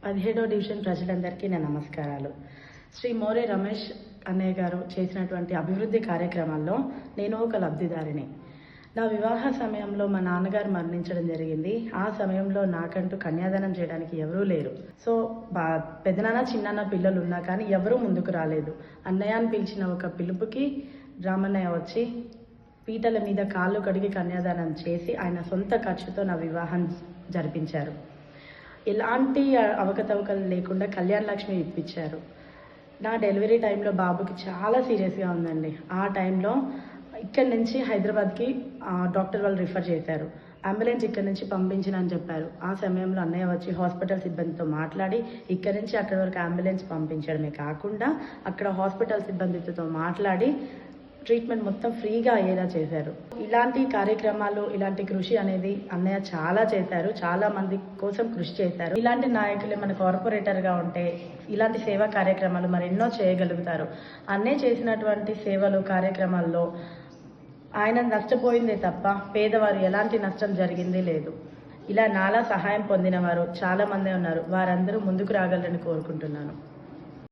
17వ division ప్రజలందరికీ నా నమస్కారాలు. శ్రీ మోరే రమేష్ అన్నయ్య గారు చేసినటువంటి అభివృద్ధి కార్యక్రమాల్లో నేను ఒక లబ్ధిదారిని. నా వివాహ సమయంలో మా నాన్నగారు మరణించడం జరిగింది. ఆ సమయంలో నాకంటూ కన్యాదానం చేయడానికి ఎవరూ లేరు. సో పెద్దనాన్న చిన్నాన్న పిల్లలు ఉన్నా కానీ ఎవరూ ముందుకు రాలేదు. అన్నయ్య అని పిలిచిన ఒక పిలుపుకి రామన్నయ్య వచ్చి పీటల మీద కాళ్ళు కడిగి కన్యాదానం చేసి ఆయన సొంత ఖర్చుతో నా వివాహం జరిపించారు. ఎలాంటి అవకతవకలు లేకుండా కళ్యాణ లక్ష్మి ఇప్పించారు. నా డెలివరీ టైంలో బాబుకి చాలా సీరియస్గా ఉందండి. ఆ టైంలో ఇక్కడి నుంచి హైదరాబాద్కి డాక్టర్ వాళ్ళు రిఫర్ చేశారు. అంబులెన్స్ ఇక్కడి నుంచి పంపించనని చెప్పారు. ఆ సమయంలో అన్నయ్య వచ్చి హాస్పిటల్ సిబ్బందితో మాట్లాడి ఇక్కడి నుంచి అక్కడి వరకు అంబులెన్స్ పంపించడమే కాకుండా అక్కడ హాస్పిటల్ సిబ్బందితో మాట్లాడి ట్రీట్మెంట్ మొత్తం ఫ్రీగా అయ్యేలా చేశారు. ఇలాంటి కార్యక్రమాలు, ఇలాంటి కృషి అనేది అన్నయ్య చాలా చేశారు. చాలా మంది కోసం కృషి చేశారు. ఇలాంటి నాయకులే మన కార్పొరేటర్గా ఉంటే ఇలాంటి సేవా కార్యక్రమాలు మరెన్నో చేయగలుగుతారు. అన్నయ్య చేసినటువంటి సేవలు కార్యక్రమాల్లో ఆయన నష్టపోయిందే తప్ప పేదవారు ఎలాంటి నష్టం జరిగింది లేదు. ఇలా నాలా సహాయం పొందిన వారు చాలా మందే ఉన్నారు. వారందరూ ముందుకు రాగలరని కోరుకుంటున్నాను.